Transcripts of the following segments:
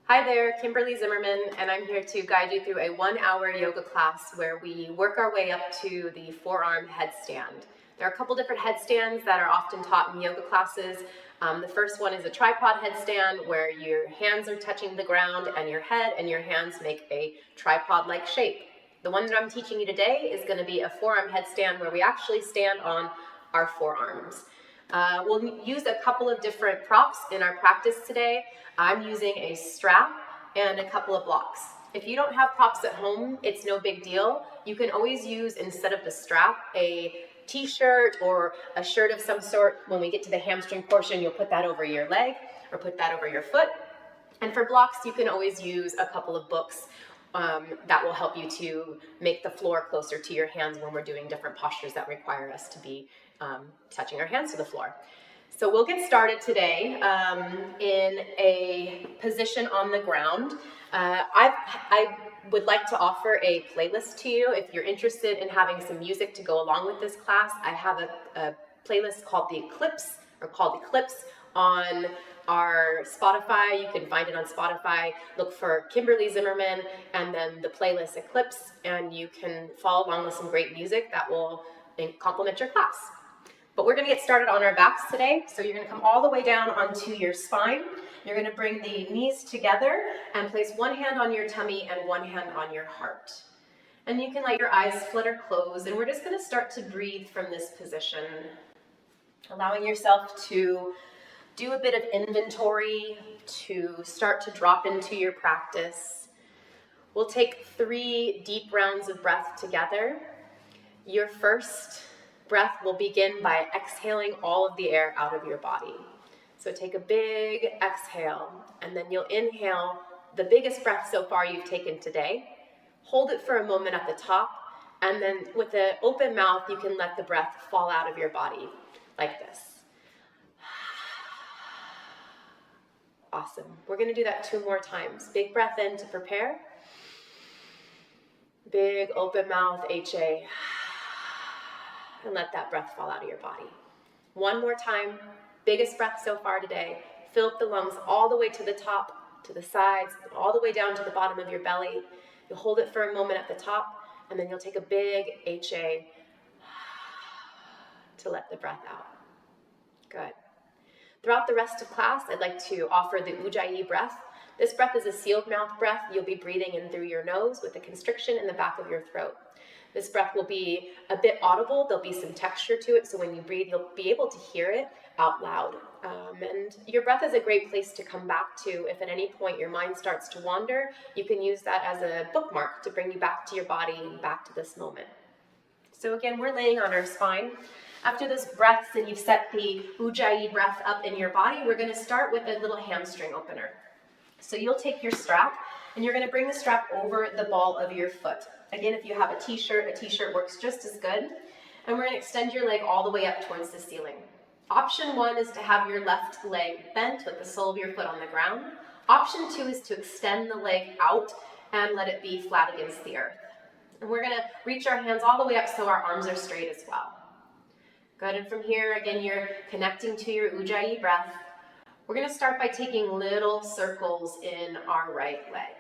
Hi there, Kimberly Zimmerman, and I'm here to guide you through a 1-hour yoga class where we work our way up to the forearm headstand. There are a couple different headstands that are often taught in yoga classes. The first one is a tripod headstand where your hands are touching the ground and your head and your hands make a tripod-like shape. The one that I'm teaching you today is going to be a forearm headstand where we actually stand on our forearms. We'll use a couple of different props in our practice today. I'm using a strap and a couple of blocks. If you don't have props at home, it's no big deal. You can always use, instead of the strap, a t-shirt or a shirt of some sort. When we get to the hamstring portion, you'll put that over your leg or put that over your foot. And for blocks, you can always use a couple of books that will help you to make the floor closer to your hands when we're doing different postures that require us to be touching our hands to the floor. So we'll get started today in a position on the ground. I would like to offer a playlist to you. If you're interested in having some music to go along with this class, I have a playlist called Eclipse on our Spotify. You can find it on Spotify. Look for Kimberly Zimmerman and then the playlist Eclipse, and you can follow along with some great music that will complement your class. But we're going to get started on our backs today. So you're going to come all the way down onto your spine. You're going to bring the knees together and place one hand on your tummy and one hand on your heart. And you can let your eyes flutter closed, and we're just going to start to breathe from this position, allowing yourself to do a bit of inventory, to start to drop into your practice. We'll take 3 deep rounds of breath together. Your first breath will begin by exhaling all of the air out of your body. So take a big exhale, and then you'll inhale the biggest breath so far you've taken today. Hold it for a moment at the top, and then with an open mouth, you can let the breath fall out of your body like this. Awesome. We're going to do that 2 more times. Big breath in to prepare. Big open mouth, HA. And let that breath fall out of your body. 1 more time. Biggest breath so far today. Fill up the lungs all the way to the top, to the sides, all the way down to the bottom of your belly. You'll hold it for a moment at the top, and then you'll take a big HA to let the breath out. Good. Throughout the rest of class, I'd like to offer the Ujjayi breath. This breath is a sealed mouth breath. You'll be breathing in through your nose with a constriction in the back of your throat. This breath will be a bit audible. There'll be some texture to it, so when you breathe, you'll be able to hear it out loud. And your breath is a great place to come back to. If at any point your mind starts to wander, you can use that as a bookmark to bring you back to your body and back to this moment. So again, we're laying on our spine. After those breaths and you've set the Ujjayi breath up in your body, we're going to start with a little hamstring opener. So you'll take your strap and you're going to bring the strap over the ball of your foot. Again, if you have a t-shirt works just as good. And we're going to extend your leg all the way up towards the ceiling. Option 1 is to have your left leg bent with the sole of your foot on the ground. Option 2 is to extend the leg out and let it be flat against the earth. And we're going to reach our hands all the way up so our arms are straight as well. Good, and from here, again, you're connecting to your Ujjayi breath. We're going to start by taking little circles in our right leg.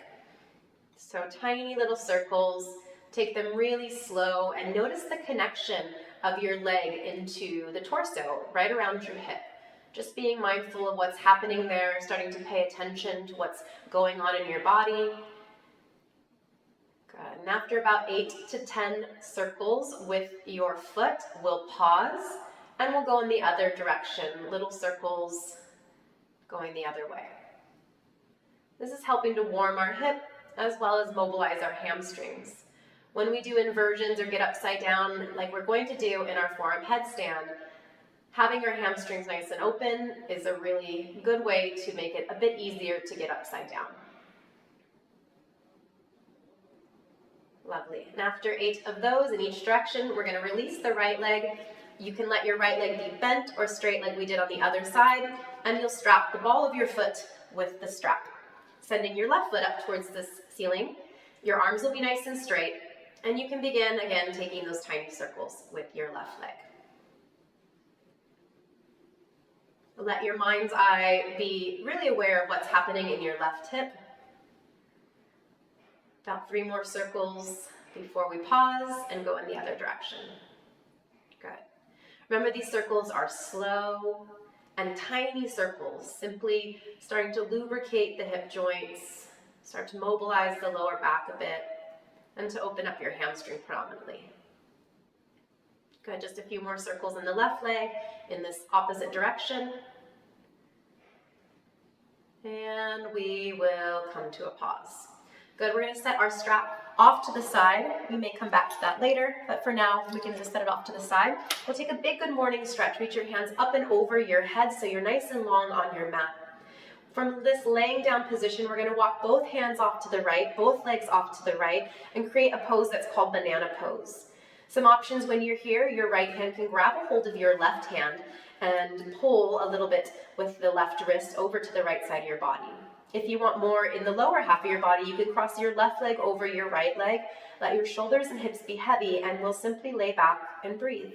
So tiny little circles, take them really slow, and notice the connection of your leg into the torso, right around your hip. Just being mindful of what's happening there, starting to pay attention to what's going on in your body. Good. And after about 8 to 10 circles with your foot, we'll pause and we'll go in the other direction. Little circles going the other way. This is helping to warm our hip as well as mobilize our hamstrings. When we do inversions or get upside down like we're going to do in our forearm headstand, having our hamstrings nice and open is a really good way to make it a bit easier to get upside down. Lovely. And after 8 of those in each direction, we're going to release the right leg. You can let your right leg be bent or straight like we did on the other side, and you'll strap the ball of your foot with the strap. Sending your left foot up towards the ceiling. Your arms will be nice and straight, and you can begin again taking those tiny circles with your left leg. Let your mind's eye be really aware of what's happening in your left hip. About 3 more circles before we pause and go in the other direction. Good. Remember, these circles are slow and tiny circles, simply starting to lubricate the hip joints, start to mobilize the lower back a bit, and to open up your hamstring predominantly. Good, just a few more circles in the left leg in this opposite direction. And we will come to a pause. Good, we're going to set our strap off to the side. We may come back to that later, but for now, we can just set it off to the side. We'll take a big good morning stretch. Reach your hands up and over your head so you're nice and long on your mat. From this laying down position, we're going to walk both hands off to the right, both legs off to the right, and create a pose that's called banana pose. Some options when you're here, your right hand can grab a hold of your left hand and pull a little bit with the left wrist over to the right side of your body. If you want more in the lower half of your body, you can cross your left leg over your right leg, let your shoulders and hips be heavy, and we'll simply lay back and breathe.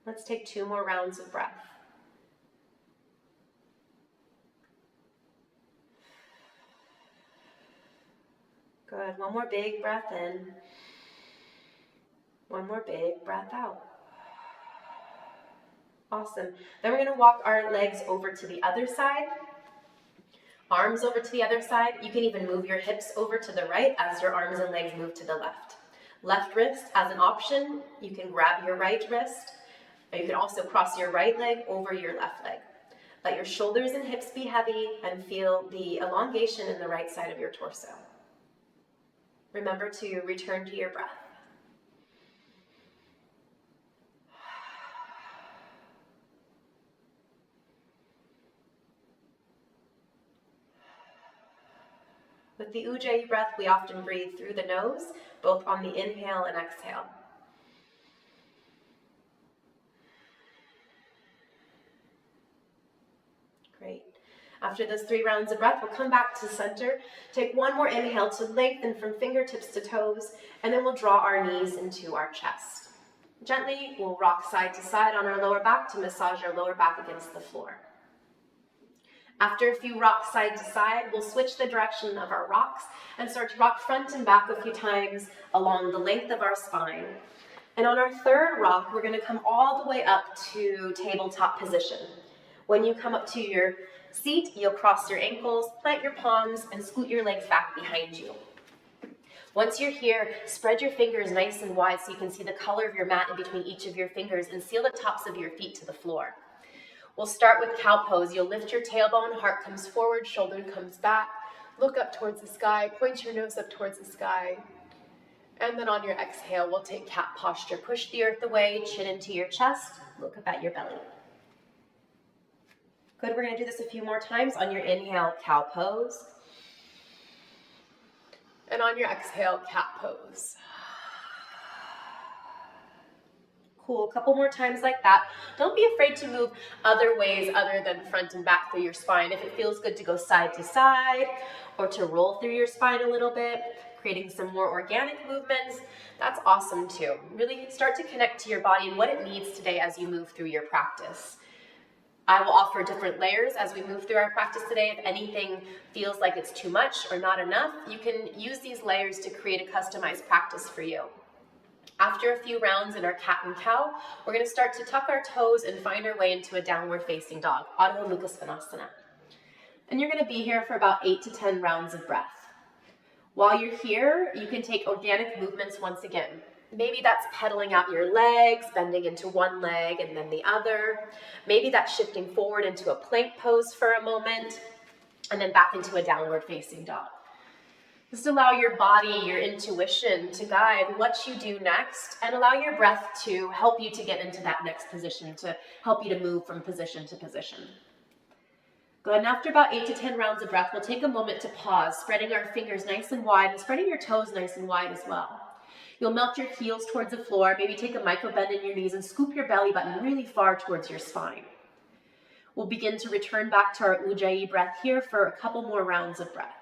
Let's take 2 more rounds of breath. Good. One more big breath in. One more big breath out. Awesome. Then we're going to walk our legs over to the other side. Arms over to the other side. You can even move your hips over to the right as your arms and legs move to the left. Left wrist as an option. You can grab your right wrist. And you can also cross your right leg over your left leg. Let your shoulders and hips be heavy and feel the elongation in the right side of your torso. Remember to return to your breath. With the Ujjayi breath, we often breathe through the nose, both on the inhale and exhale. Great. After those 3 rounds of breath, we'll come back to center. Take one more inhale to lengthen from fingertips to toes, and then we'll draw our knees into our chest. Gently, we'll rock side to side on our lower back to massage our lower back against the floor. After a few rocks side to side, we'll switch the direction of our rocks and start to rock front and back a few times along the length of our spine. And on our 3rd rock, we're going to come all the way up to tabletop position. When you come up to your seat, you'll cross your ankles, plant your palms, and scoot your legs back behind you. Once you're here, spread your fingers nice and wide so you can see the color of your mat in between each of your fingers, and seal the tops of your feet to the floor. We'll start with cow pose. You'll lift your tailbone, heart comes forward, shoulder comes back. Look up towards the sky, point your nose up towards the sky. And then on your exhale, we'll take cat posture. Push the earth away, chin into your chest, look up at your belly. Good, we're going to do this a few more times. On your inhale, cow pose. And on your exhale, cat pose. Cool, a couple more times like that. Don't be afraid to move other ways other than front and back through your spine. If it feels good to go side to side or to roll through your spine a little bit, creating some more organic movements, that's awesome too. Really start to connect to your body and what it needs today as you move through your practice. I will offer different layers as we move through our practice today. If anything feels like it's too much or not enough, you can use these layers to create a customized practice for you. After a few rounds in our cat and cow, we're going to start to tuck our toes and find our way into a downward facing dog, Adho Mukha Svanasana. And you're going to be here for about 8 to 10 rounds of breath. While you're here, you can take organic movements once again. Maybe that's pedaling out your legs, bending into one leg and then the other. Maybe that's shifting forward into a plank pose for a moment, and then back into a downward facing dog. Just allow your body, your intuition to guide what you do next, and allow your breath to help you to get into that next position, to help you to move from position to position. Good, and after about 8 to 10 rounds of breath, we'll take a moment to pause, spreading our fingers nice and wide, and spreading your toes nice and wide as well. You'll melt your heels towards the floor, maybe take a micro bend in your knees, and scoop your belly button really far towards your spine. We'll begin to return back to our Ujjayi breath here for a couple more rounds of breath.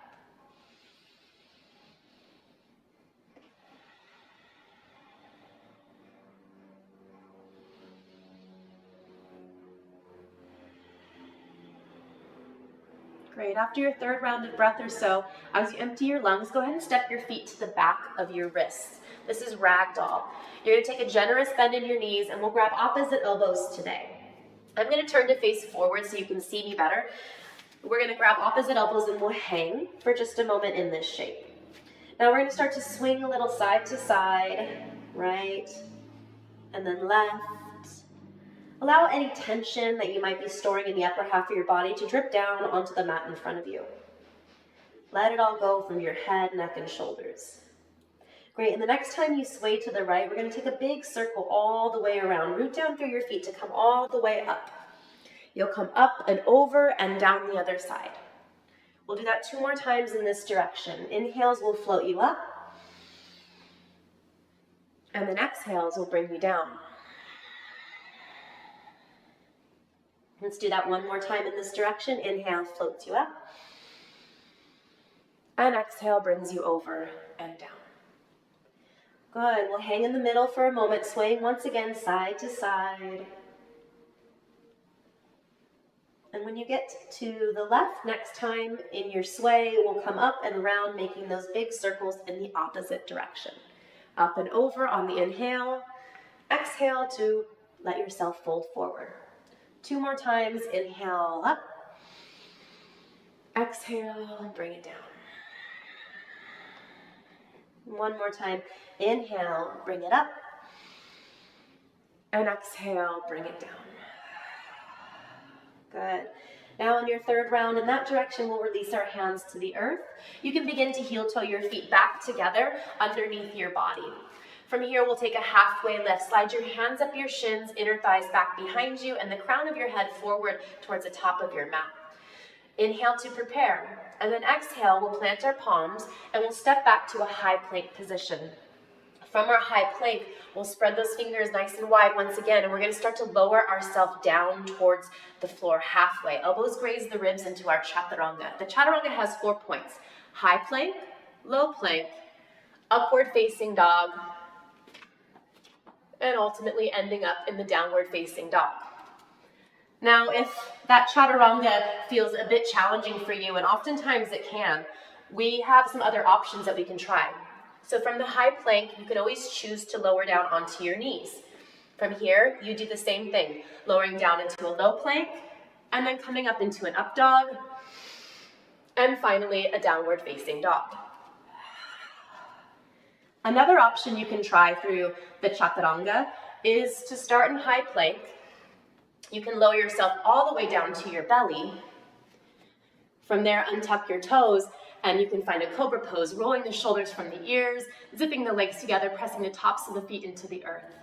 Great. After your third round of breath or so, as you empty your lungs, go ahead and step your feet to the back of your wrists. This is ragdoll. You're going to take a generous bend in your knees, and we'll grab opposite elbows today. I'm going to turn to face forward so you can see me better. We're going to grab opposite elbows and we'll hang for just a moment in this shape. Now we're going to start to swing a little side to side, right, and then left. Allow any tension that you might be storing in the upper half of your body to drip down onto the mat in front of you. Let it all go from your head, neck, and shoulders. Great, and the next time you sway to the right, we're going to take a big circle all the way around. Root down through your feet to come all the way up. You'll come up and over and down the other side. We'll do that 2 more times in this direction. Inhales will float you up, and then exhales will bring you down. Let's do that 1 more time in this direction. Inhale floats you up, and exhale brings you over and down. Good. We'll hang in the middle for a moment, swaying once again side to side. And when you get to the left next time in your sway, we'll come up and around, making those big circles in the opposite direction. Up and over on the inhale. Exhale to let yourself fold forward. 2 more times. Inhale up. Exhale and bring it down. 1 more time. Inhale, bring it up. And exhale, bring it down. Good. Now in your third round in that direction, we'll release our hands to the earth. You can begin to heel toe your feet back together underneath your body. From here, we'll take a halfway lift. Slide your hands up your shins, inner thighs back behind you, and the crown of your head forward towards the top of your mat. Inhale to prepare, and then exhale, we'll plant our palms, and we'll step back to a high plank position. From our high plank, we'll spread those fingers nice and wide once again, and we're going to start to lower ourselves down towards the floor halfway. Elbows graze the ribs into our chaturanga. The chaturanga has 4 points: high plank, low plank, upward facing dog, and ultimately ending up in the downward facing dog. Now, if that chaturanga feels a bit challenging for you, and oftentimes it can, we have some other options that we can try. So from the high plank, you can always choose to lower down onto your knees. From here, you do the same thing, lowering down into a low plank, and then coming up into an up dog, and finally a downward facing dog. Another option you can try through the chaturanga is to start in high plank. You can lower yourself all the way down to your belly. From there, untuck your toes, and you can find a cobra pose, rolling the shoulders from the ears, zipping the legs together, pressing the tops of the feet into the earth.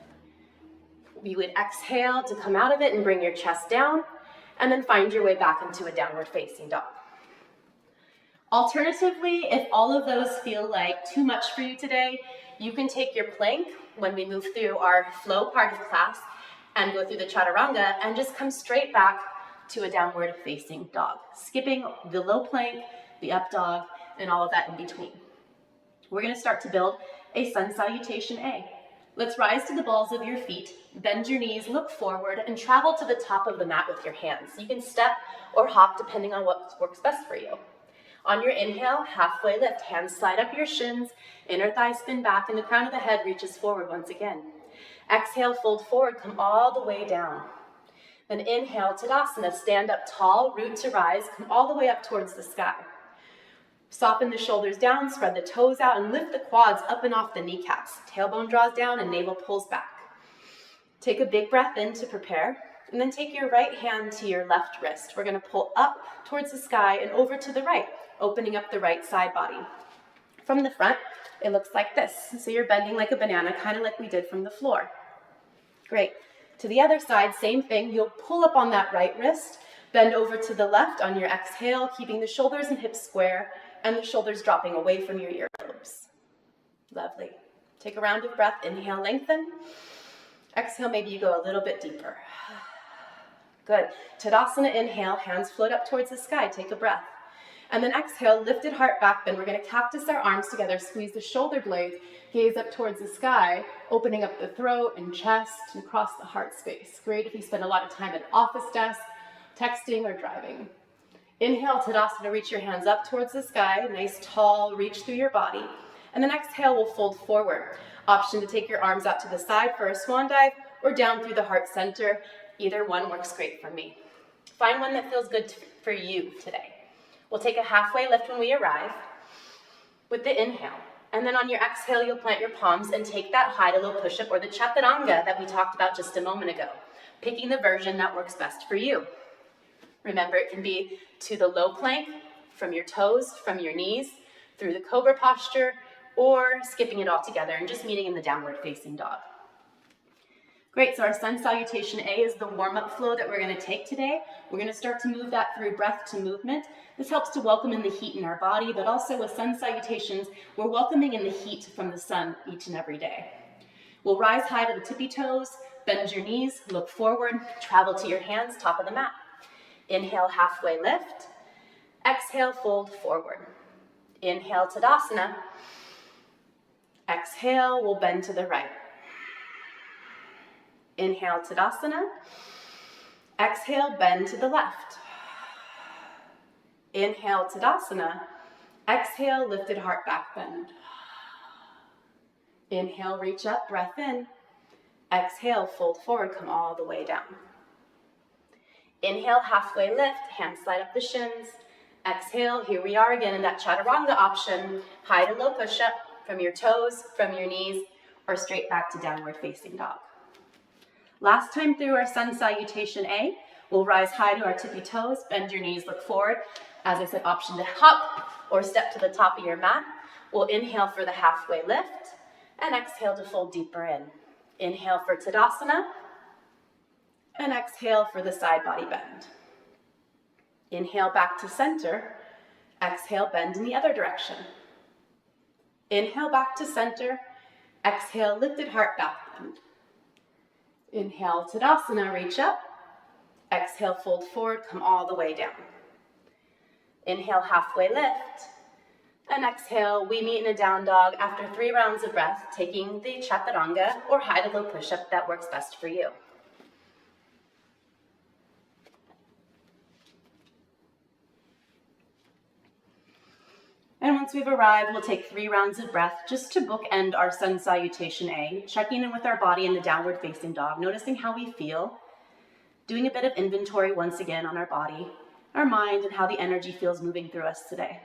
You would exhale to come out of it and bring your chest down, and then find your way back into a downward facing dog. Alternatively, if all of those feel like too much for you today, you can take your plank when we move through our flow part of class and go through the chaturanga and just come straight back to a downward facing dog, skipping the low plank, the up dog, and all of that in between. We're going to start to build a sun salutation A. Let's rise to the balls of your feet, bend your knees, look forward, and travel to the top of the mat with your hands. You can step or hop depending on what works best for you. On your inhale, halfway lift, hands slide up your shins, inner thighs spin back, and the crown of the head reaches forward once again. Exhale, fold forward, come all the way down. Then inhale, Tadasana, stand up tall, root to rise, come all the way up towards the sky. Soften the shoulders down, spread the toes out, and lift the quads up and off the kneecaps. Tailbone draws down and navel pulls back. Take a big breath in to prepare, and then take your right hand to your left wrist. We're going to pull up towards the sky and over to the right, opening up the right side body. From the front, it looks like this. So you're bending like a banana, kind of like we did from the floor. Great. To the other side, same thing. You'll pull up on that right wrist, bend over to the left on your exhale, keeping the shoulders and hips square, and the shoulders dropping away from your earlobes. Lovely. Take a round of breath. Inhale, lengthen. Exhale, maybe you go a little bit deeper. Good. Tadasana, inhale, hands float up towards the sky. Take a breath. And then exhale, lifted heart back bend. We're going to cactus our arms together, squeeze the shoulder blades, gaze up towards the sky, opening up the throat and chest and across the heart space. Great if you spend a lot of time at office desk, texting or driving. Inhale, Tadasana, reach your hands up towards the sky, nice tall reach through your body. And then exhale, we'll fold forward. Option to take your arms out to the side for a swan dive or down through the heart center. Either one works great for me. Find one that feels good for you today. We'll take a halfway lift when we arrive with the inhale. And then on your exhale, you'll plant your palms and take that high to low push-up or the chaturanga that we talked about just a moment ago, picking the version that works best for you. Remember, it can be to the low plank, from your toes, from your knees, through the cobra posture, or skipping it all together and just meeting in the downward facing dog. Great, so our sun salutation A is the warm-up flow that we're going to take today. We're going to start to move that through breath to movement. This helps to welcome in the heat in our body, but also with sun salutations, we're welcoming in the heat from the sun each and every day. We'll rise high to the tippy toes, bend your knees, look forward, travel to your hands, top of the mat. Inhale, halfway lift. Exhale, fold forward. Inhale, Tadasana. Exhale, we'll bend to the right. Inhale, Tadasana. Exhale, bend to the left. Inhale, Tadasana. Exhale, lifted heart back bend. Inhale, reach up, breath in. Exhale, fold forward, come all the way down. Inhale, halfway lift, hands slide up the shins. Exhale, here we are again in that chaturanga option. High to low push-up from your toes, from your knees, or straight back to downward facing dog. Last time through our sun salutation A, we'll rise high to our tippy toes, bend your knees, look forward. As I said, option to hop or step to the top of your mat. We'll inhale for the halfway lift and exhale to fold deeper in. Inhale for Tadasana and exhale for the side body bend. Inhale back to center, exhale, bend in the other direction. Inhale back to center, exhale, lifted heart back bend. Inhale, Tadasana, reach up. Exhale, fold forward, come all the way down. Inhale, halfway lift. And exhale, we meet in a down dog after 3 rounds of breath, taking the chaturanga or high to low push-up that works best for you. And once we've arrived, we'll take 3 rounds of breath just to bookend our sun salutation A, checking in with our body in the downward facing dog, noticing how we feel, doing a bit of inventory once again on our body, our mind, and how the energy feels moving through us today.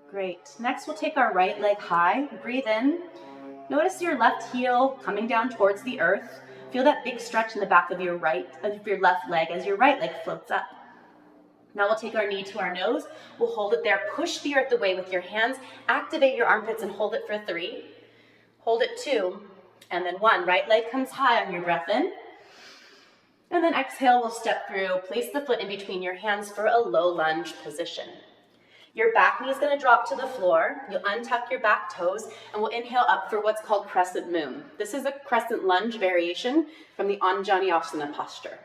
Great. Next, we'll take our right leg high, breathe in. Notice your left heel coming down towards the earth. Feel that big stretch in the back of your left leg as your right leg floats up. Now we'll take our knee to our nose. We'll hold it there. Push the earth away with your hands. Activate your armpits and hold it for 3. Hold it 2, and then 1. Right leg comes high on your breath in. And then exhale, we'll step through. Place the foot in between your hands for a low lunge position. Your back knee is going to drop to the floor. You'll untuck your back toes, and we'll inhale up for what's called crescent moon. This is a crescent lunge variation from the Anjaneyasana posture.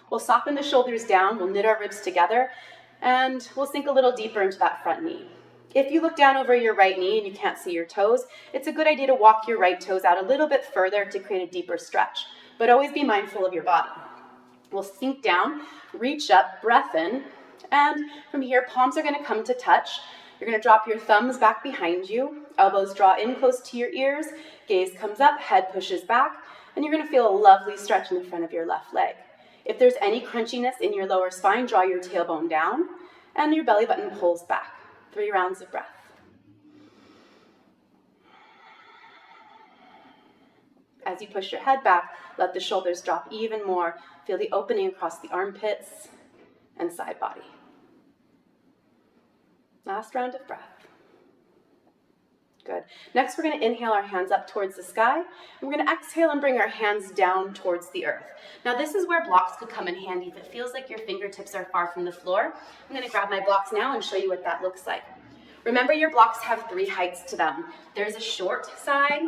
We'll soften the shoulders down, we'll knit our ribs together, and we'll sink a little deeper into that front knee. If you look down over your right knee and you can't see your toes, it's a good idea to walk your right toes out a little bit further to create a deeper stretch, but always be mindful of your body. We'll sink down, reach up, breath in, and from here, palms are going to come to touch. You're going to drop your thumbs back behind you, elbows draw in close to your ears, gaze comes up, head pushes back, and you're going to feel a lovely stretch in the front of your left leg. If there's any crunchiness in your lower spine, draw your tailbone down, and your belly button pulls back. 3 rounds of breath. As you push your head back, let the shoulders drop even more. Feel the opening across the armpits and side body. Last round of breath. Good. Next, we're going to inhale our hands up towards the sky. And we're going to exhale and bring our hands down towards the earth. Now, this is where blocks could come in handy if it feels like your fingertips are far from the floor. I'm going to grab my blocks now and show you what that looks like. Remember, your blocks have 3 heights to them. There's a short side,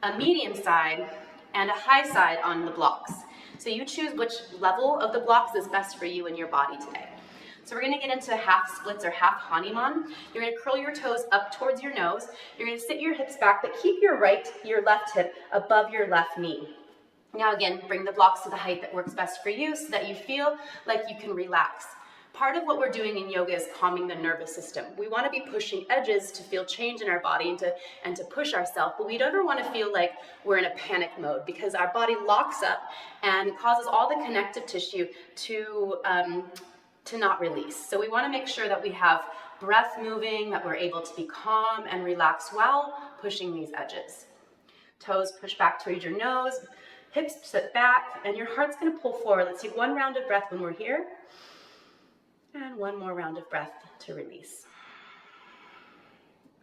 a medium side, and a high side on the blocks. So you choose which level of the blocks is best for you and your body today. So we're gonna get into half splits or half Hanuman. You're gonna curl your toes up towards your nose. You're gonna sit your hips back, but keep your left hip above your left knee. Now again, bring the blocks to the height that works best for you so that you feel like you can relax. Part of what we're doing in yoga is calming the nervous system. We want to be pushing edges to feel change in our body and to push ourselves, but we don't ever want to feel like we're in a panic mode because our body locks up and causes all the connective tissue to not release. So we want to make sure that we have breath moving, that we're able to be calm and relax while pushing these edges. Toes push back towards your nose, hips sit back, and your heart's going to pull forward. Let's take one round of breath when we're here. And one more round of breath to release.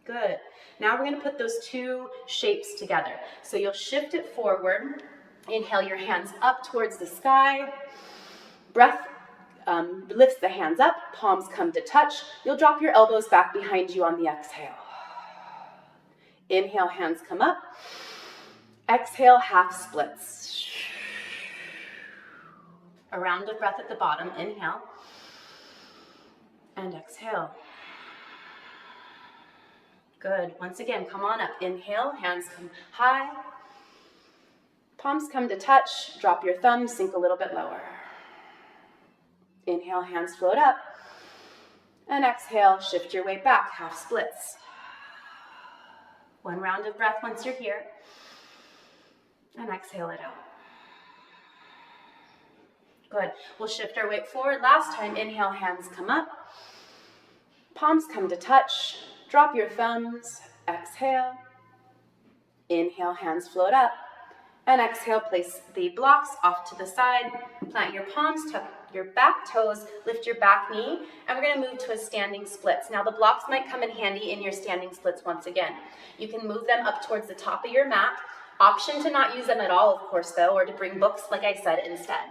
Good. Now we're going to put those two shapes together. So you'll shift it forward. Inhale your hands up towards the sky. Breath lifts the hands up. Palms come to touch. You'll drop your elbows back behind you on the exhale. Inhale, hands come up. Exhale, half splits. A round of breath at the bottom. Inhale. And exhale. Good. Once again, come on up. Inhale, hands come high. Palms come to touch. Drop your thumbs, sink a little bit lower. Inhale, hands float up. And exhale, shift your weight back, half splits. One round of breath once you're here. And exhale it out. Good. We'll shift our weight forward. Last time, inhale, hands come up. Palms come to touch. Drop your thumbs. Exhale. Inhale, hands float up. And exhale, place the blocks off to the side. Plant your palms, tuck your back toes, lift your back knee, and we're going to move to a standing splits. Now the blocks might come in handy in your standing splits once again. You can move them up towards the top of your mat. Option to not use them at all, of course, though, or to bring books, like I said, instead.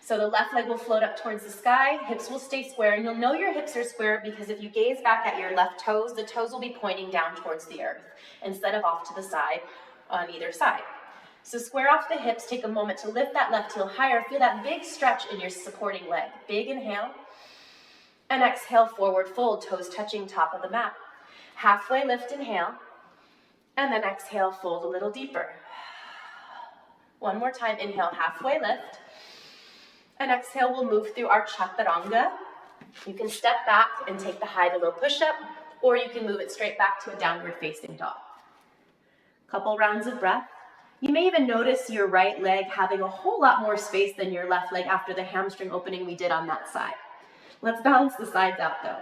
So the left leg will float up towards the sky, hips will stay square, and you'll know your hips are square because if you gaze back at your left toes, the toes will be pointing down towards the earth instead of off to the side on either side. So square off the hips, take a moment to lift that left heel higher, feel that big stretch in your supporting leg. Big inhale, and exhale, forward fold, toes touching top of the mat. Halfway lift, inhale, and then exhale, fold a little deeper. One more time, inhale, halfway lift. And exhale, we'll move through our chaturanga. You can step back and take the high to low push-up, or you can move it straight back to a downward facing dog. Couple rounds of breath. You may even notice your right leg having a whole lot more space than your left leg after the hamstring opening we did on that side. Let's balance the sides out though.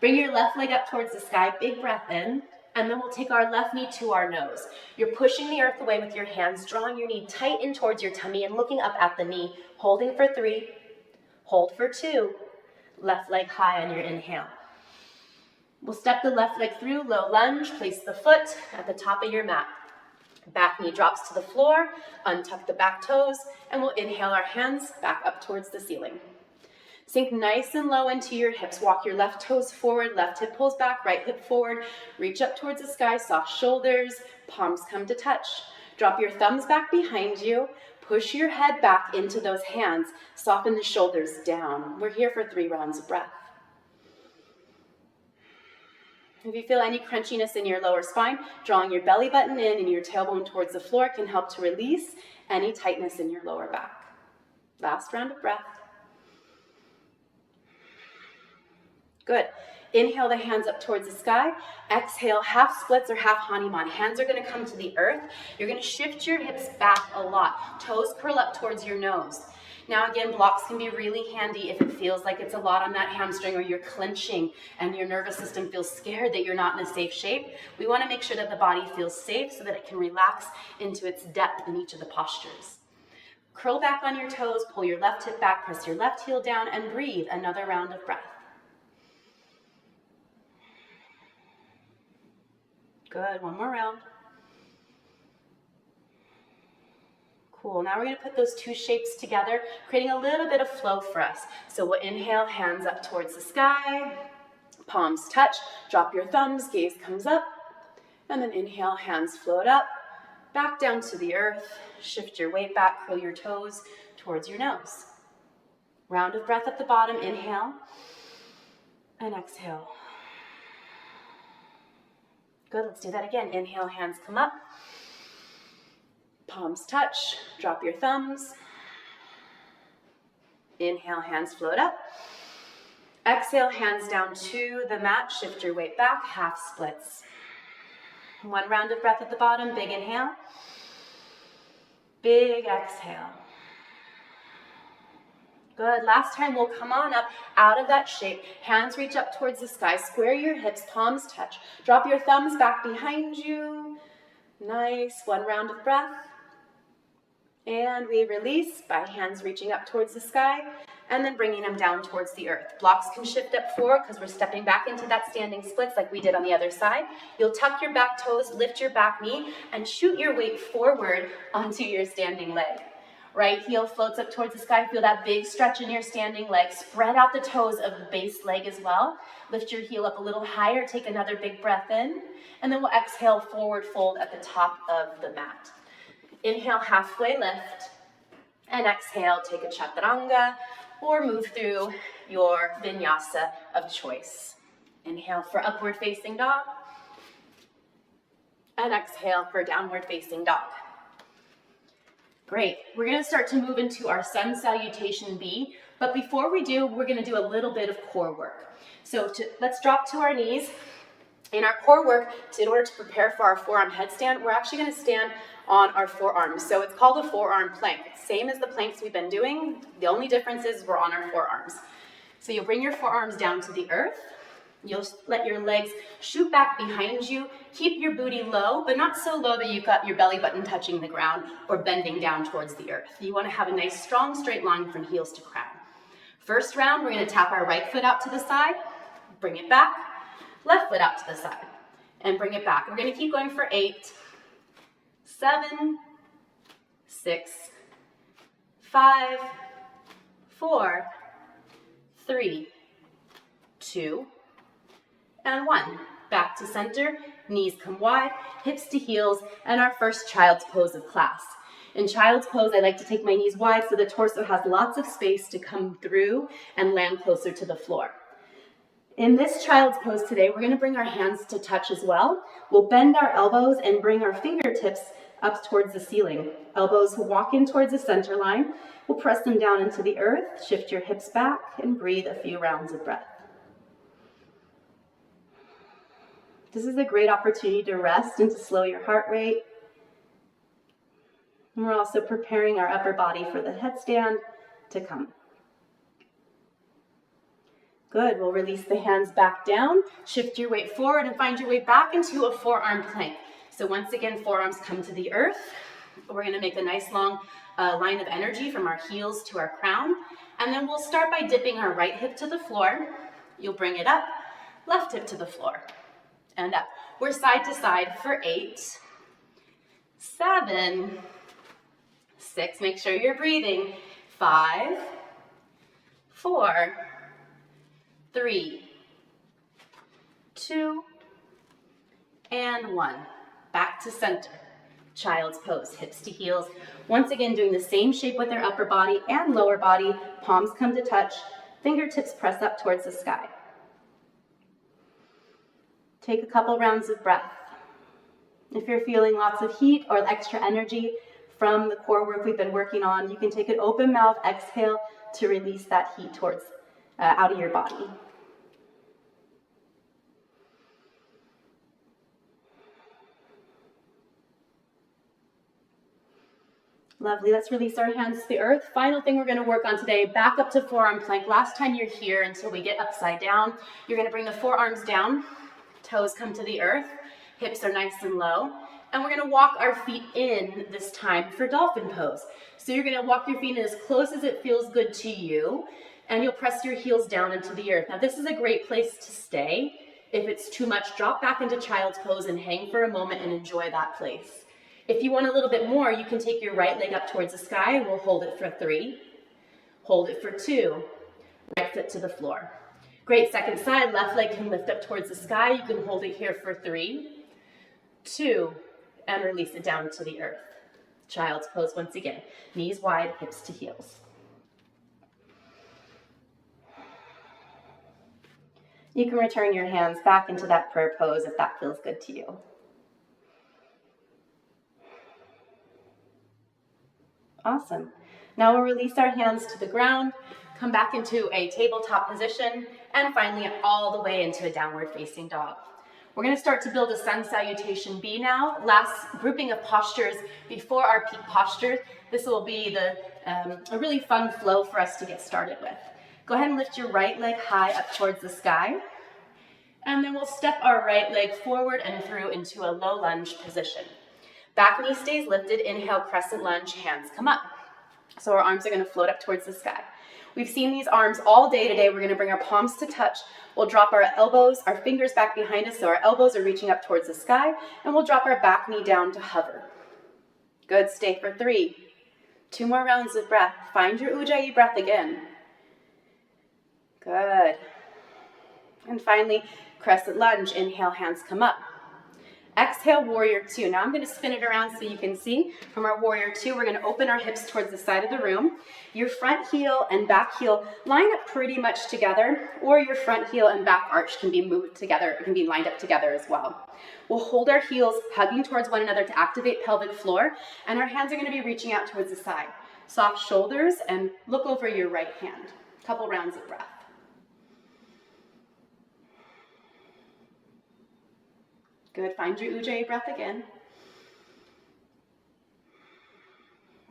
Bring your left leg up towards the sky, big breath in, and then we'll take our left knee to our nose. You're pushing the earth away with your hands, drawing your knee tight in towards your tummy and looking up at the knee, holding for 3, hold for 2, left leg high on your inhale. We'll step the left leg through, low lunge, place the foot at the top of your mat. Back knee drops to the floor, untuck the back toes, and we'll inhale our hands back up towards the ceiling. Sink nice and low into your hips. Walk your left toes forward, left hip pulls back, right hip forward. Reach up towards the sky, soft shoulders, palms come to touch. Drop your thumbs back behind you. Push your head back into those hands. Soften the shoulders down. We're here for 3 rounds of breath. If you feel any crunchiness in your lower spine, drawing your belly button in and your tailbone towards the floor can help to release any tightness in your lower back. Last round of breath. Good. Inhale the hands up towards the sky. Exhale, half splits or half Hanuman. Hands are going to come to the earth. You're going to shift your hips back a lot. Toes curl up towards your nose. Now again, blocks can be really handy if it feels like it's a lot on that hamstring or you're clenching and your nervous system feels scared that you're not in a safe shape. We want to make sure that the body feels safe so that it can relax into its depth in each of the postures. Curl back on your toes, pull your left hip back, press your left heel down, and breathe another round of breath. Good, one more round. Cool, now we're going to put those 2 shapes together, creating a little bit of flow for us. So we'll inhale, hands up towards the sky, palms touch, drop your thumbs, gaze comes up, and then inhale, hands float up, back down to the earth, shift your weight back, curl your toes towards your nose. Round of breath at the bottom, inhale, And exhale. Good, let's do that again. Inhale, hands come up. Palms touch, drop your thumbs. Inhale, hands float up. Exhale, hands down to the mat. Shift your weight back, half splits. One round of breath at the bottom, big inhale. Big exhale. Good, last time we'll come on up out of that shape. Hands reach up towards the sky, square your hips, palms touch. Drop your thumbs back behind you. Nice, one round of breath. And we release by hands reaching up towards the sky and then bringing them down towards the earth. Blocks can shift up forward because we're stepping back into that standing splits like we did on the other side. You'll tuck your back toes, lift your back knee, and shoot your weight forward onto your standing leg. Right heel floats up towards the sky. Feel that big stretch in your standing leg. Spread out the toes of the base leg as well. Lift your heel up a little higher. Take another big breath in. And then we'll exhale, forward fold at the top of the mat. Inhale, halfway lift. And exhale, take a chaturanga or move through your vinyasa of choice. Inhale for upward facing dog. And exhale for downward facing dog. Great, we're gonna start to move into our sun salutation B, but before we do, we're gonna do a little bit of core work. So let's drop to our knees. In our core work, in order to prepare for our forearm headstand, we're actually gonna stand on our forearms. So it's called a forearm plank. It's same as the planks we've been doing. The only difference is we're on our forearms. So you'll bring your forearms down to the earth. You'll let your legs shoot back behind you. Keep your booty low, but not so low that you've got your belly button touching the ground or bending down towards the earth. You want to have a nice, strong, straight line from heels to crown. First round, we're going to tap our right foot out to the side, bring it back, left foot out to the side, and bring it back. We're going to keep going for 8, 7, 6, 5, 4, 3, 2, and 1. Back to center, knees come wide, hips to heels, and our first child's pose of class. In child's pose, I like to take my knees wide so the torso has lots of space to come through and land closer to the floor. In this child's pose today, we're going to bring our hands to touch as well. We'll bend our elbows and bring our fingertips up towards the ceiling. Elbows will walk in towards the center line. We'll press them down into the earth, shift your hips back, and breathe a few rounds of breath. This is a great opportunity to rest and to slow your heart rate. And we're also preparing our upper body for the headstand to come. Good, we'll release the hands back down, shift your weight forward and find your way back into a forearm plank. So once again, forearms come to the earth. We're gonna make a nice long line of energy from our heels to our crown. And then we'll start by dipping our right hip to the floor. You'll bring it up, left hip to the floor. And up. We're side to side for 8, 7, 6, make sure you're breathing, 5, 4, 3, 2, and 1. Back to center. Child's pose, hips to heels. Once again, doing the same shape with our upper body and lower body. Palms come to touch, fingertips press up towards the sky. Take a couple rounds of breath. If you're feeling lots of heat or extra energy from the core work we've been working on, you can take an open mouth exhale to release that heat towards out of your body. Lovely, let's release our hands to the earth. Final thing we're gonna work on today, back up to forearm plank. Last time you're here until we get upside down. You're gonna bring the forearms down. Toes come to the earth, hips are nice and low, and we're gonna walk our feet in this time for dolphin pose. So you're gonna walk your feet in as close as it feels good to you, and you'll press your heels down into the earth. Now this is a great place to stay. If it's too much, drop back into child's pose and hang for a moment and enjoy that place. If you want a little bit more, you can take your right leg up towards the sky. We'll hold it for 3, hold it for 2, right foot to the floor. Great, second side, left leg can lift up towards the sky. You can hold it here for 3, 2, and release it down to the earth. Child's pose once again. Knees wide, hips to heels. You can return your hands back into that prayer pose if that feels good to you. Awesome. Now we'll release our hands to the ground, come back into a tabletop position, and finally all the way into a downward facing dog. We're going to start to build a sun salutation B now. Last grouping of postures before our peak posture. This will be a really fun flow for us to get started with. Go ahead and lift your right leg high up towards the sky. And then we'll step our right leg forward and through into a low lunge position. Back knee stays lifted. Inhale, crescent lunge, hands come up. So our arms are going to float up towards the sky. We've seen these arms all day today. We're going to bring our palms to touch. We'll drop our elbows, our fingers back behind us so our elbows are reaching up towards the sky. And we'll drop our back knee down to hover. Good. Stay for 3. 2 more rounds of breath. Find your Ujjayi breath again. Good. And finally, crescent lunge. Inhale, hands come up. Exhale, warrior 2. Now I'm going to spin it around so you can see. From our warrior 2, we're going to open our hips towards the side of the room. Your front heel and back heel line up pretty much together, or your front heel and back arch can be moved together. It can be lined up together as well. We'll hold our heels hugging towards one another to activate pelvic floor, and our hands are going to be reaching out towards the side. Soft shoulders, and look over your right hand. Couple rounds of breath. Good. Find your Ujjayi breath again.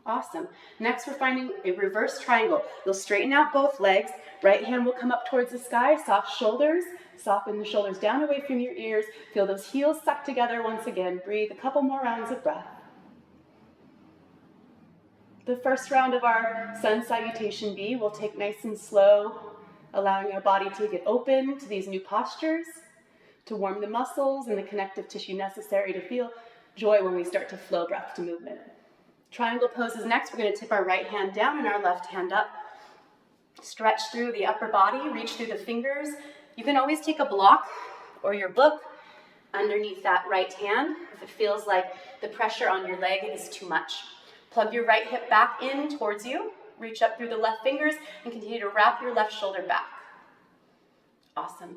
Awesome. Next, we're finding a reverse triangle. You'll straighten out both legs. Right hand will come up towards the sky. Soft shoulders. Soften the shoulders down away from your ears. Feel those heels suck together once again. Breathe a couple more rounds of breath. The first round of our sun salutation B we'll take nice and slow, allowing our body to get open to these new postures, to warm the muscles and the connective tissue necessary to feel joy when we start to flow breath to movement. Triangle pose is next. We're going to tip our right hand down and our left hand up. Stretch through the upper body, reach through the fingers. You can always take a block or your book underneath that right hand if it feels like the pressure on your leg is too much. Plug your right hip back in towards you. Reach up through the left fingers and continue to wrap your left shoulder back. Awesome.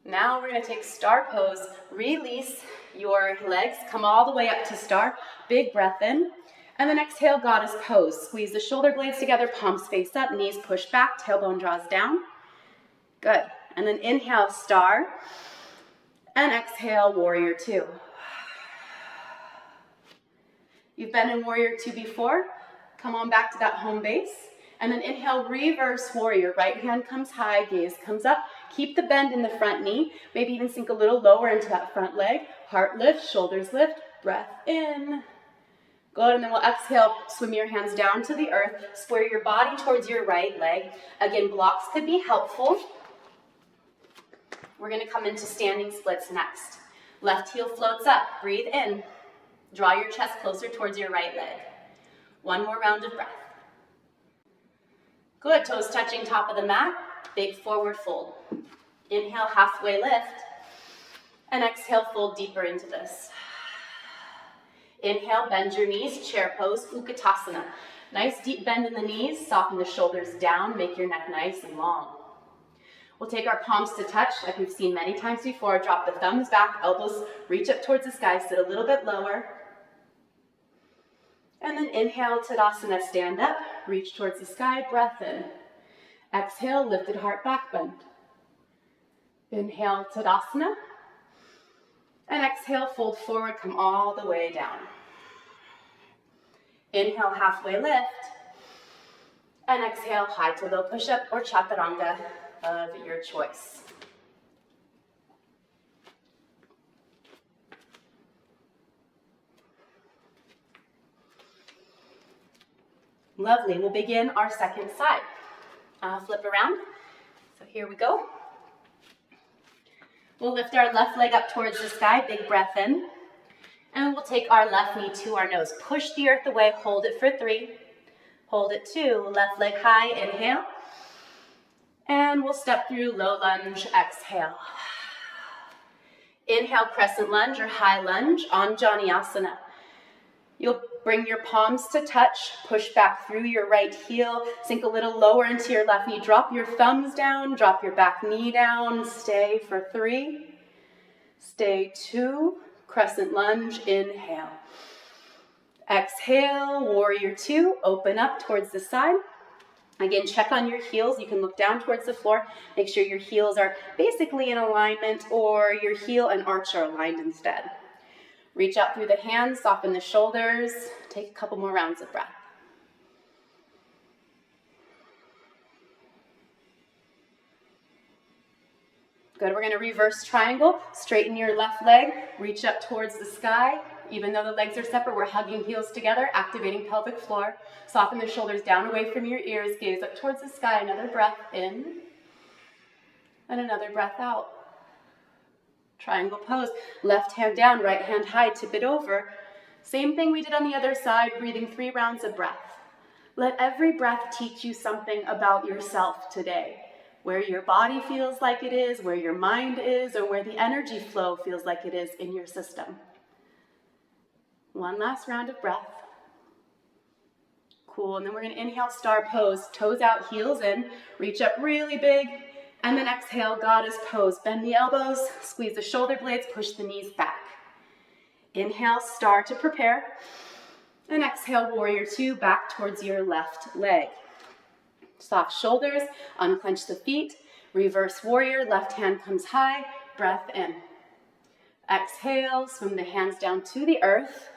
Now we're going to take star pose. Release your legs. Come all the way up to star. Big breath in. And then exhale, goddess pose. Squeeze the shoulder blades together, palms face up, knees push back, tailbone draws down. Good. And then inhale, star. And exhale, warrior 2. You've been in warrior 2 before. Come on back to that home base. And then inhale, reverse warrior. Right hand comes high, gaze comes up. Keep the bend in the front knee. Maybe even sink a little lower into that front leg. Heart lift, shoulders lift, breath in. Good, and then we'll exhale, swim your hands down to the earth. Square your body towards your right leg. Again, blocks could be helpful. We're gonna come into standing splits next. Left heel floats up, breathe in. Draw your chest closer towards your right leg. 1 more round of breath. Good, toes touching top of the mat, big forward fold. Inhale, halfway lift, and exhale, fold deeper into this. Inhale, bend your knees, chair pose, Utkatasana. Nice deep bend in the knees, soften the shoulders down, make your neck nice and long. We'll take our palms to touch, like we've seen many times before. Drop the thumbs back, elbows reach up towards the sky, sit a little bit lower. And then inhale, Tadasana, stand up, reach towards the sky, breath in. Exhale, lifted heart back bend. Inhale, Tadasana. And exhale, fold forward, come all the way down. Inhale, halfway lift. And exhale, high to low push-up or chaturanga of your choice. Lovely, we'll begin our second side. Flip around, so here we go. We'll lift our left leg up towards the sky, big breath in. And we'll take our left knee to our nose. Push the earth away, hold it for 3. Hold it 2, left leg high, inhale. And we'll step through low lunge, exhale. Inhale, crescent lunge or high lunge, Anjaneyasana. You'll bring your palms to touch, push back through your right heel, sink a little lower into your left knee, drop your thumbs down, drop your back knee down, stay for 3, stay 2, crescent lunge, inhale. Exhale, warrior 2, open up towards the side. Again, check on your heels. You can look down towards the floor. Make sure your heels are basically in alignment or your heel and arch are aligned instead. Reach out through the hands, soften the shoulders. Take a couple more rounds of breath. Good, we're gonna reverse triangle. Straighten your left leg, reach up towards the sky. Even though the legs are separate, we're hugging heels together, activating pelvic floor. Soften the shoulders down away from your ears, gaze up towards the sky. Another breath in, and another breath out. Triangle pose, left hand down, right hand high, tip it over. Same thing we did on the other side, breathing 3 rounds of breath. Let every breath teach you something about yourself today. Where your body feels like it is, where your mind is, or where the energy flow feels like it is in your system. One last round of breath. Cool, and then we're gonna inhale, star pose, toes out, heels in, reach up really big, and then exhale, goddess pose. Bend the elbows, squeeze the shoulder blades, push the knees back. Inhale, star to prepare, and exhale, warrior 2, back towards your left leg. Soft shoulders, unclench the feet, reverse warrior, left hand comes high, breath in. Exhale, swim the hands down to the earth.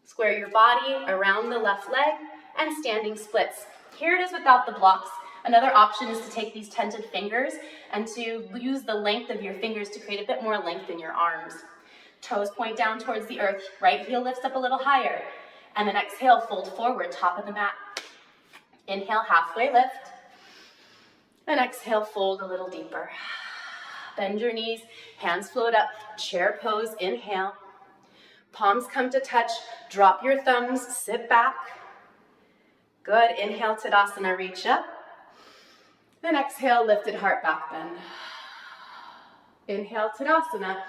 Square your body around the left leg and standing splits. Here it is without the blocks. Another option is to take these tented fingers and to use the length of your fingers to create a bit more length in your arms. Toes point down towards the earth, right heel lifts up a little higher, and then exhale, fold forward, top of the mat. Inhale, halfway lift, and exhale, fold a little deeper. Bend your knees, hands float up, chair pose, inhale. Palms come to touch, drop your thumbs, sit back. Good, inhale, Tadasana, reach up. Then exhale, lifted heart back bend. Inhale, Tadasana.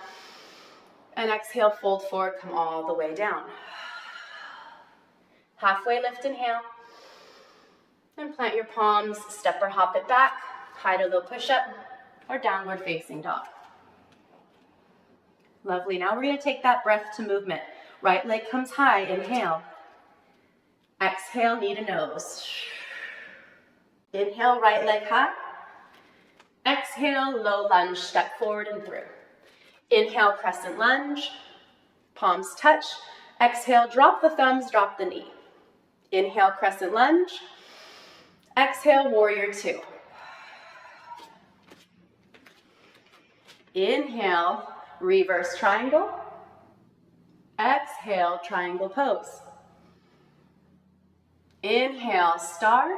And exhale, fold forward, come all the way down. Halfway lift, inhale. And plant your palms, step or hop it back, high to low push-up, or downward facing dog. Lovely, now we're gonna take that breath to movement. Right leg comes high, inhale. Exhale, knee to nose. Inhale, right leg high. Exhale, low lunge, step forward and through. Inhale, crescent lunge, palms touch. Exhale, drop the thumbs, drop the knee. Inhale, crescent lunge. Exhale, warrior 2. Inhale, reverse triangle. Exhale, triangle pose. Inhale, star.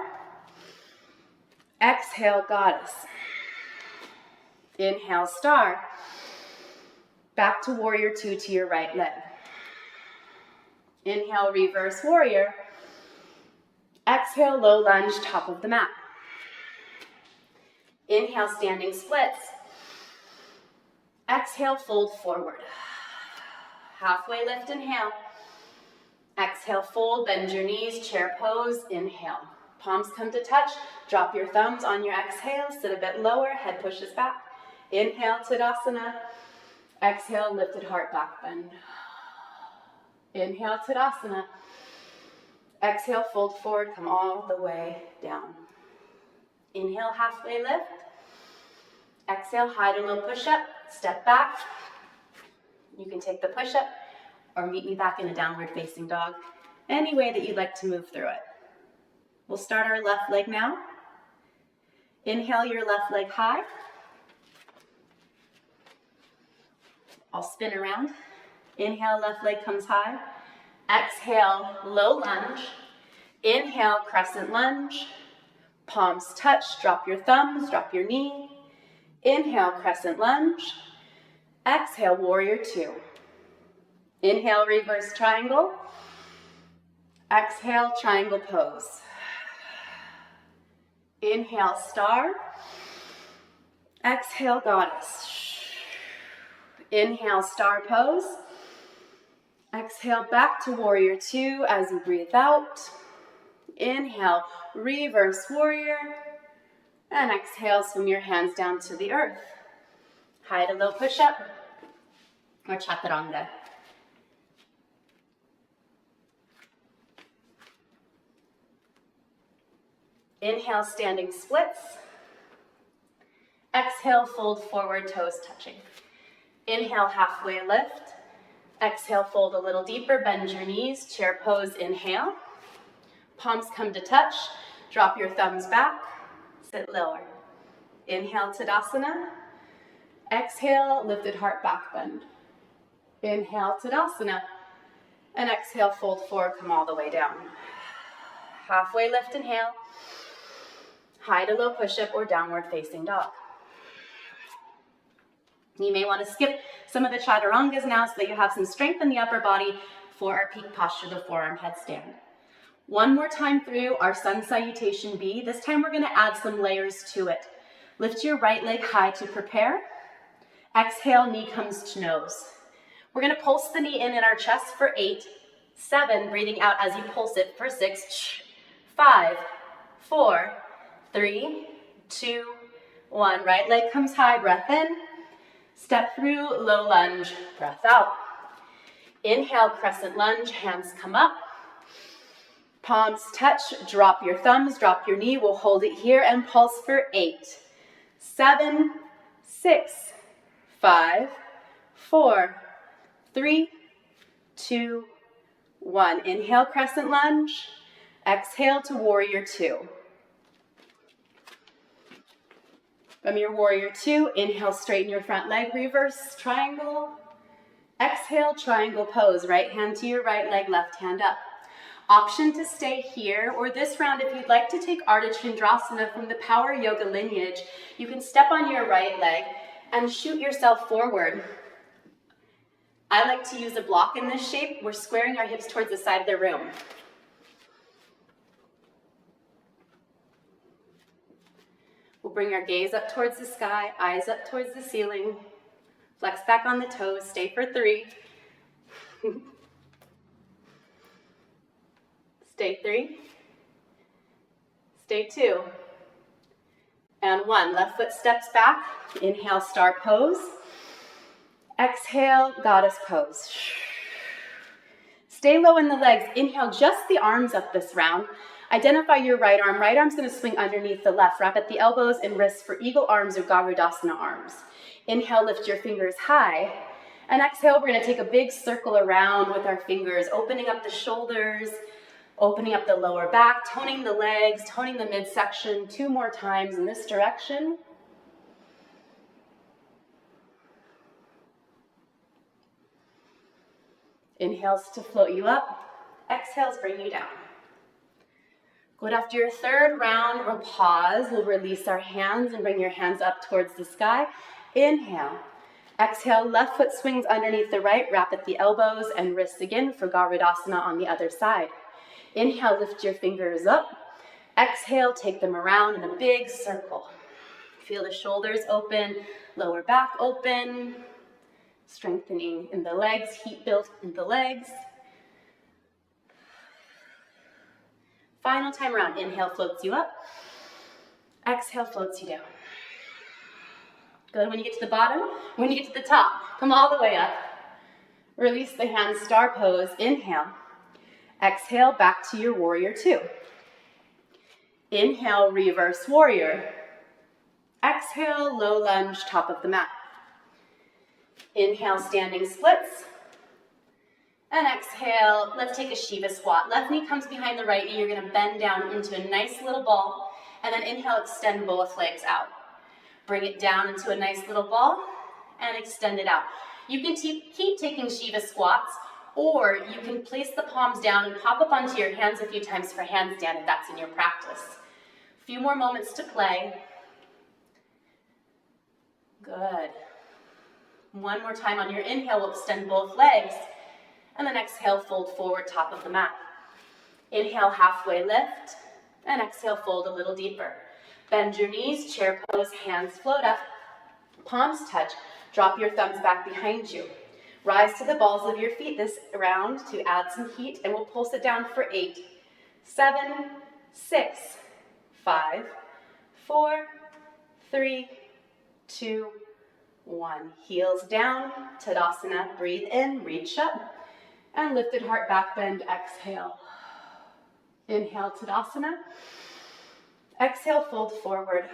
Exhale, goddess. Inhale, star. Back to warrior 2 to your right leg. Inhale, reverse warrior. Exhale, low lunge, top of the mat. Inhale, standing splits. Exhale, fold forward. Halfway lift, inhale. Exhale, fold, bend your knees, chair pose, inhale. Palms come to touch, drop your thumbs on your exhale, sit a bit lower, head pushes back. Inhale, Tadasana. Exhale, lifted heart back bend. Inhale, Tadasana. Exhale, fold forward, come all the way down. Inhale, halfway lift. Exhale, high to low push-up, step back. You can take the push-up or meet me back in a downward facing dog, any way that you'd like to move through it. We'll start our left leg now. Inhale your left leg high. I'll spin around. Inhale, left leg comes high. Exhale, low lunge. Inhale, crescent lunge. Palms touch, drop your thumbs, drop your knee. Inhale, crescent lunge. Exhale, warrior 2. Inhale, reverse triangle. Exhale, triangle pose. Inhale, star. Exhale, goddess. Inhale, star pose. Exhale back to warrior two as you breathe out. Inhale, reverse warrior. And exhale, swing your hands down to the earth. High to low push-up or chaturanga. Inhale, standing splits. Exhale, fold forward, toes touching. Inhale, halfway lift. Exhale, fold a little deeper, bend your knees, chair pose, inhale. Palms come to touch, drop your thumbs back, sit lower. Inhale, Tadasana. Exhale, lifted heart back bend. Inhale, Tadasana. And exhale, fold forward, come all the way down. Halfway lift, inhale. High to low push-up or downward facing dog. You may want to skip some of the chaturangas now so that you have some strength in the upper body for our peak posture, the forearm headstand. One more time through our sun salutation B. This time we're going to add some layers to it. Lift your right leg high to prepare. Exhale, knee comes to nose. We're going to pulse the knee in our chest for 8, 7, breathing out as you pulse it for 6, 5, 4, 3, 2, 1. Right leg comes high, breath in. Step through, low lunge, breath out. Inhale, crescent lunge, hands come up. Palms touch, drop your thumbs, drop your knee. We'll hold it here and pulse for 8, 7, 6, 5, 4, 3, 2, 1. Inhale, crescent lunge. Exhale to warrior two. From your warrior two, inhale, straighten your front leg, reverse triangle. Exhale, triangle pose. Right hand to your right leg, left hand up. Option to stay here, or this round, if you'd like to take Ardha Chandrasana from the power yoga lineage, you can step on your right leg and shoot yourself forward. I like to use a block in this shape. We're squaring our hips towards the side of the room. We'll bring our gaze up towards the sky, eyes up towards the ceiling. Flex back on the toes, stay for 3. Stay 3. Stay 2. And 1. Left foot steps back. Inhale, star pose. Exhale, goddess pose. Stay low in the legs. Inhale, just the arms up this round. Identify your right arm. Right arm's going to swing underneath the left. Wrap at the elbows and wrists for eagle arms or Garudasana arms. Inhale, lift your fingers high. And exhale, we're going to take a big circle around with our fingers, opening up the shoulders, opening up the lower back, toning the legs, toning the midsection. 2 more times in this direction. Inhales to float you up. Exhales bring you down. Good. After your 3rd round, we'll pause. We'll release our hands and bring your hands up towards the sky. Inhale. Exhale, left foot swings underneath the right. Wrap at the elbows and wrists again for Garudasana on the other side. Inhale, lift your fingers up. Exhale, take them around in a big circle. Feel the shoulders open, lower back open. Strengthening in the legs, heat built in the legs. Final time around. Inhale floats you up. Exhale floats you down. Good. When you get to the bottom, when you get to the top, come all the way up. Release the hands, star pose. Inhale. Exhale, back to your warrior two. Inhale, reverse warrior. Exhale, low lunge, top of the mat. Inhale, standing splits. And exhale, let's take a Shiva squat. Left knee comes behind the right knee. You're going to bend down into a nice little ball. And then inhale, extend both legs out. Bring it down into a nice little ball and extend it out. You can keep taking Shiva squats, or you can place the palms down and pop up onto your hands a few times for handstand if that's in your practice. A few more moments to play. Good. One more time on your inhale, we'll extend both legs. And then exhale, fold forward, top of the mat. Inhale, halfway lift. And exhale, fold a little deeper. Bend your knees, chair pose, hands float up. Palms touch. Drop your thumbs back behind you. Rise to the balls of your feet this round to add some heat, and we'll pulse it down for 8, 7, 6, 5, 4, 3, 2, 1. Heels down, Tadasana. Breathe in, reach up, and lifted heart back bend. Exhale. Inhale, Tadasana. Exhale, fold forward.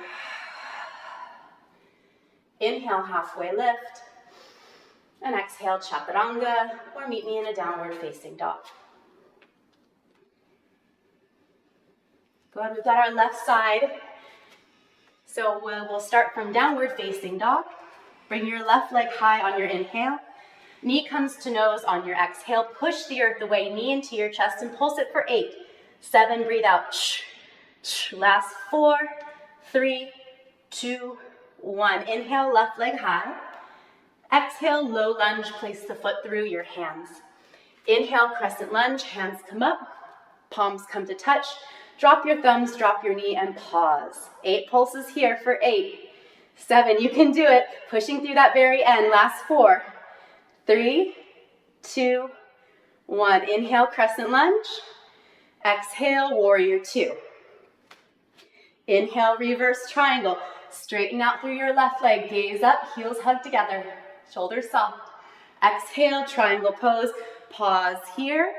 Inhale, halfway lift. And exhale, chaturanga, or meet me in a downward facing dog. Good, we've got our left side. So we'll start from downward facing dog. Bring your left leg high on your inhale. Knee comes to nose on your exhale. Push the earth away, knee into your chest, and pulse it for 8, 7, breathe out. Last 4, 3, 2, 1. Inhale, left leg high. Exhale, low lunge, place the foot through your hands. Inhale, crescent lunge, hands come up, palms come to touch. Drop your thumbs, drop your knee, and pause. 8 pulses here for 8, 7, you can do it. Pushing through that very end. Last 4, 3, 2, 1. Inhale, crescent lunge. Exhale, warrior 2. Inhale, reverse triangle. Straighten out through your left leg. Gaze up, heels hug together. Shoulders soft. Exhale, triangle pose. Pause here.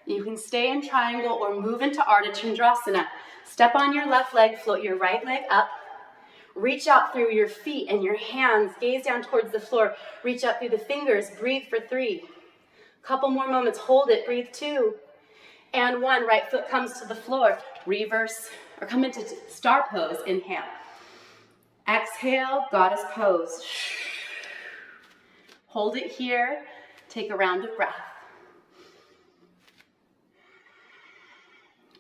You can stay in triangle or move into Ardha Chandrasana. Step on your left leg, float your right leg up. Reach out through your feet and your hands. Gaze down towards the floor. Reach up through the fingers. Breathe for 3. Couple more moments. Hold it. Breathe 2. And 1. Right foot comes to the floor. Reverse or come into star pose. Inhale. Exhale, goddess pose. Hold it here. Take a round of breath.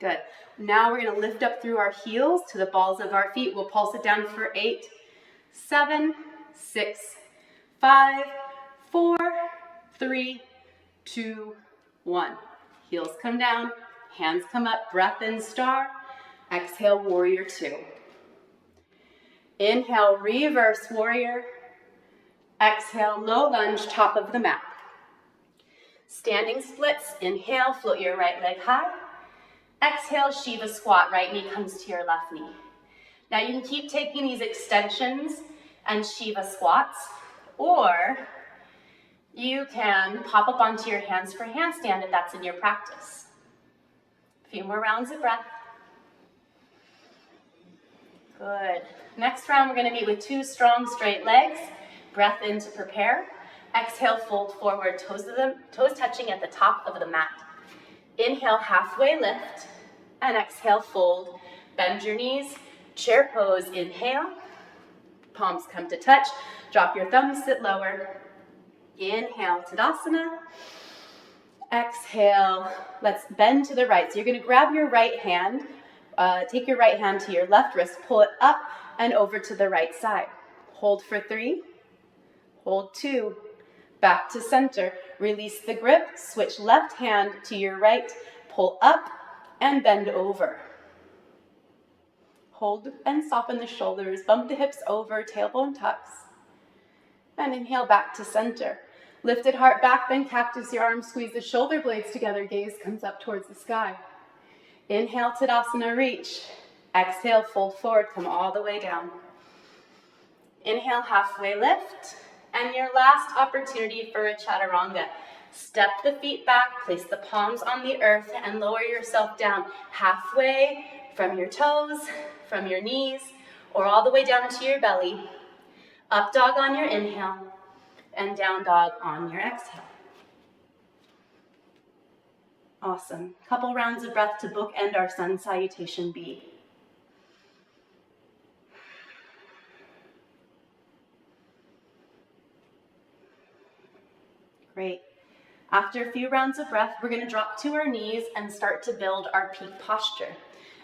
Good. Now we're going to lift up through our heels to the balls of our feet. We'll pulse it down for 8, 7, 6, 5, 4, 3, 2, 1. Heels come down, hands come up, breath in, star. Exhale, warrior 2. Inhale, reverse warrior. Exhale, low lunge, top of the mat. Standing splits. Inhale, float your right leg high. Exhale, Shiva squat. Right knee comes to your left knee. Now you can keep taking these extensions and Shiva squats, or you can pop up onto your hands for handstand if that's in your practice. A few more rounds of breath. Good. Next round, we're going to meet with 2 strong straight legs. Breath in to prepare. Exhale, fold forward, toes touching at the top of the mat. Inhale, halfway lift, and exhale, fold. Bend your knees, chair pose. Inhale, palms come to touch. Drop your thumbs, sit lower. Inhale, Tadasana. Exhale, let's bend to the right. So you're going to grab your right hand, take your right hand to your left wrist, pull it up and over to the right side. Hold for 3, hold 2, back to center. Release the grip, switch left hand to your right, pull up and bend over. Hold and soften the shoulders, bump the hips over, tailbone tucks. And inhale back to center. Lifted heart back, bend cactus your arms, squeeze the shoulder blades together, gaze comes up towards the sky. Inhale, Tadasana, reach. Exhale, fold forward, come all the way down. Inhale, halfway lift. And your last opportunity for a chaturanga. Step the feet back, place the palms on the earth, and lower yourself down halfway from your toes, from your knees, or all the way down to your belly. Up dog on your inhale, and down dog on your exhale. Awesome. Couple rounds of breath to bookend our sun salutation B. Great. After a few rounds of breath, we're going to drop to our knees and start to build our peak posture.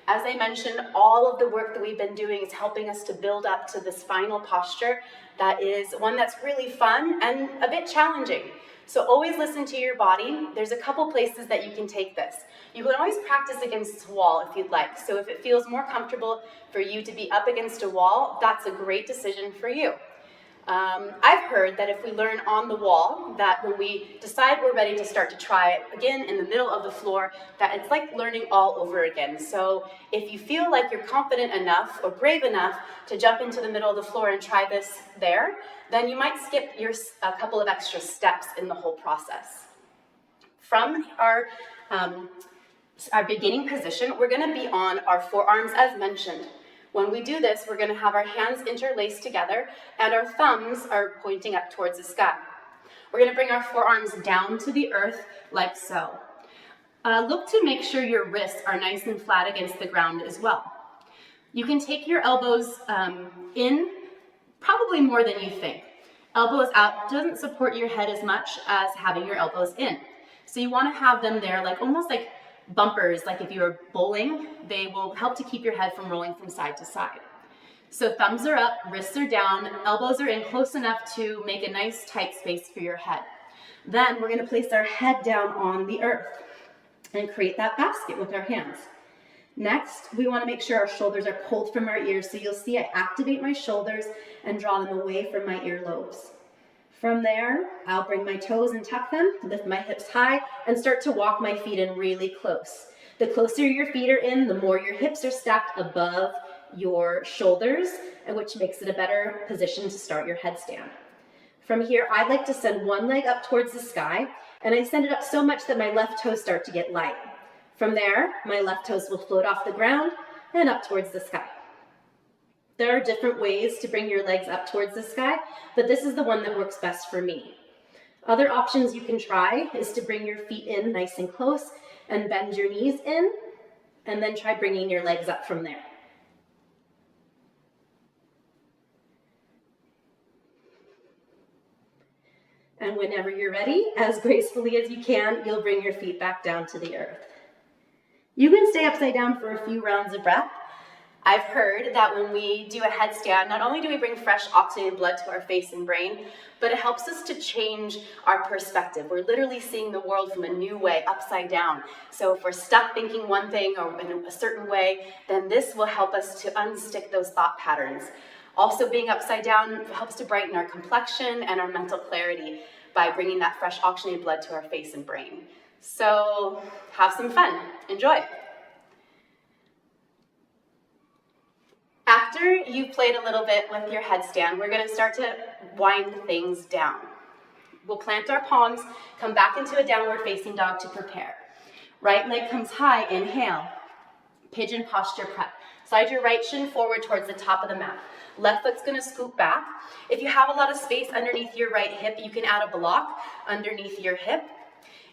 As I mentioned, all of the work that we've been doing is helping us to build up to this final posture that is one that's really fun and a bit challenging. So always listen to your body. There's a couple places that you can take this. You can always practice against a wall if you'd like. So if it feels more comfortable for you to be up against a wall, that's a great decision for you. I've heard that if we learn on the wall, that when we decide we're ready to start to try it again in the middle of the floor, that it's like learning all over again. So if you feel like you're confident enough or brave enough to jump into the middle of the floor and try this there, then you might skip a couple of extra steps in the whole process. From our beginning position, we're going to be on our forearms as mentioned. When we do this, we're going to have our hands interlaced together and our thumbs are pointing up towards the sky. We're going to bring our forearms down to the earth like so. Look to make sure your wrists are nice and flat against the ground as well. You can take your elbows in probably more than you think. Elbows out doesn't support your head as much as having your elbows in. So you want to have them there like almost like bumpers, like if you were bowling, they will help to keep your head from rolling from side to side. So thumbs are up, wrists are down, elbows are in close enough to make a nice tight space for your head. Then we're going to place our head down on the earth and create that basket with our hands. Next, we want to make sure our shoulders are pulled from our ears. So you'll see I activate my shoulders and draw them away from my earlobes. From there, I'll bring my toes and tuck them, lift my hips high, and start to walk my feet in really close. The closer your feet are in, the more your hips are stacked above your shoulders, which makes it a better position to start your headstand. From here, I like to send one leg up towards the sky, and I send it up so much that my left toes start to get light. From there, my left toes will float off the ground and up towards the sky. There are different ways to bring your legs up towards the sky, but this is the one that works best for me. Other options you can try is to bring your feet in nice and close and bend your knees in, and then try bringing your legs up from there. And whenever you're ready, as gracefully as you can, you'll bring your feet back down to the earth. You can stay upside down for a few rounds of breath. I've heard that when we do a headstand, not only do we bring fresh oxygenated blood to our face and brain, but it helps us to change our perspective. We're literally seeing the world from a new way, upside down. So if we're stuck thinking one thing or in a certain way, then this will help us to unstick those thought patterns. Also, being upside down helps to brighten our complexion and our mental clarity by bringing that fresh oxygenated blood to our face and brain. So have some fun. Enjoy. After you've played a little bit with your headstand, we're going to start to wind things down. We'll plant our palms, come back into a downward facing dog to prepare. Right leg comes high, inhale. Pigeon posture prep. Slide your right shin forward towards the top of the mat. Left foot's going to scoop back. If you have a lot of space underneath your right hip, you can add a block underneath your hip.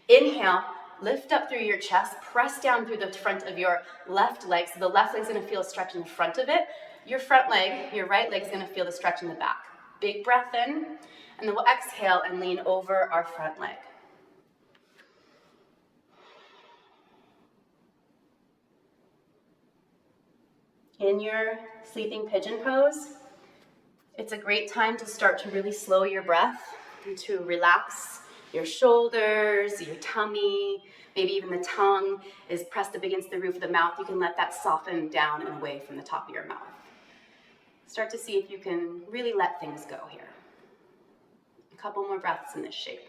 Inhale, lift up through your chest, press down through the front of your left leg. So the left leg's going to feel a stretch in the front of it. Your front leg, your right leg's going to feel the stretch in the back. Big breath in, and then we'll exhale and lean over our front leg. In your sleeping pigeon pose, it's a great time to start to really slow your breath and to relax your shoulders, your tummy, maybe even the tongue is pressed up against the roof of the mouth. You can let that soften down and away from the top of your mouth. Start to see if you can really let things go here. A couple more breaths in this shape.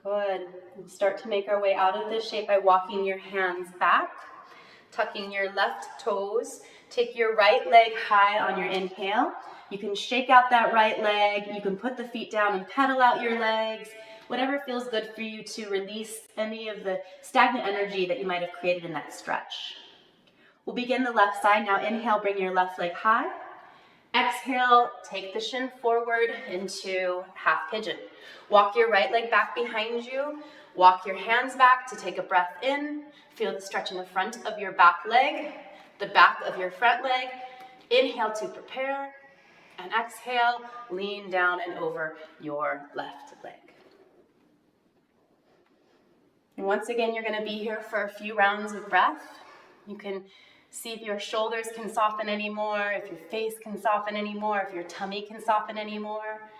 Good. We'll start to make our way out of this shape by walking your hands back, tucking your left toes. Take your right leg high on your inhale. You can shake out that right leg. You can put the feet down and pedal out your legs. Whatever feels good for you to release any of the stagnant energy that you might have created in that stretch. We'll begin the left side. Now inhale, bring your left leg high. Exhale, take the shin forward into half pigeon. Walk your right leg back behind you. Walk your hands back to take a breath in. Feel the stretch in the front of your back leg, the back of your front leg. Inhale to prepare, and exhale, lean down and over your left leg. And once again, you're going to be here for a few rounds of breath. You can see if your shoulders can soften anymore, if your face can soften anymore, if your tummy can soften anymore.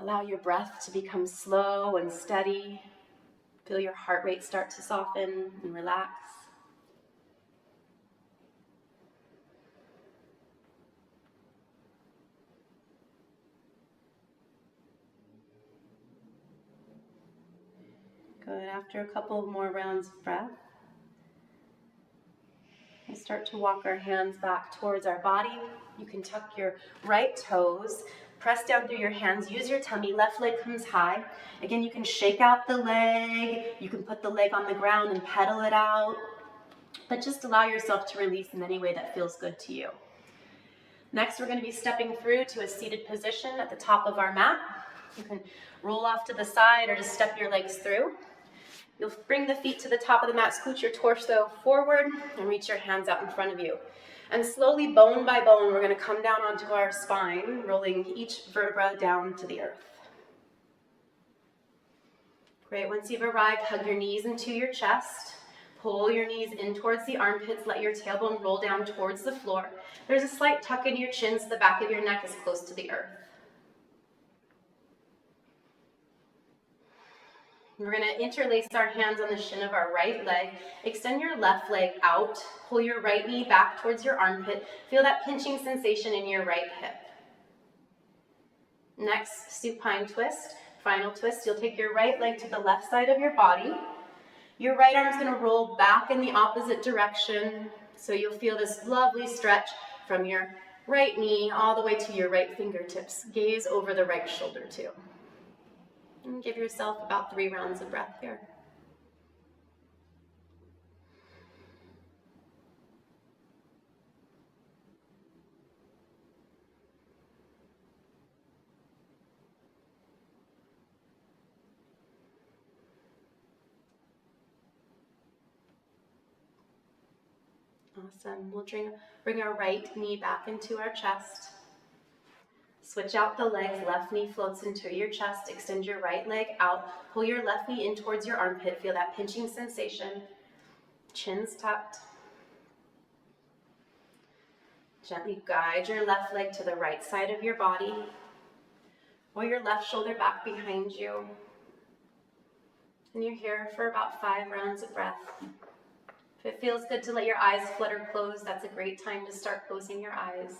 Allow your breath to become slow and steady. Feel your heart rate start to soften and relax. Good. After a couple more rounds of breath, we start to walk our hands back towards our body. You can tuck your right toes, press down through your hands, use your tummy, left leg comes high. Again, you can shake out the leg, you can put the leg on the ground and pedal it out, but just allow yourself to release in any way that feels good to you. Next, we're going to be stepping through to a seated position at the top of our mat. You can roll off to the side or just step your legs through. You'll bring the feet to the top of the mat, scoot your torso forward, and reach your hands out in front of you. And slowly, bone by bone, we're going to come down onto our spine, rolling each vertebra down to the earth. Great. Once you've arrived, hug your knees into your chest. Pull your knees in towards the armpits. Let your tailbone roll down towards the floor. There's a slight tuck in your chin so the back of your neck is close to the earth. We're going to interlace our hands on the shin of our right leg. Extend your left leg out. Pull your right knee back towards your armpit. Feel that pinching sensation in your right hip. Next, supine twist. Final twist. You'll take your right leg to the left side of your body. Your right arm is going to roll back in the opposite direction. So you'll feel this lovely stretch from your right knee all the way to your right fingertips. Gaze over the right shoulder too. And give yourself about 3 rounds of breath here. Awesome. We'll bring our right knee back into our chest. Switch out the legs. Left knee floats into your chest. Extend your right leg out. Pull your left knee in towards your armpit. Feel that pinching sensation. Chin's tucked. Gently guide your left leg to the right side of your body. Roll your left shoulder back behind you. And you're here for about 5 rounds of breath. If it feels good to let your eyes flutter closed, that's a great time to start closing your eyes.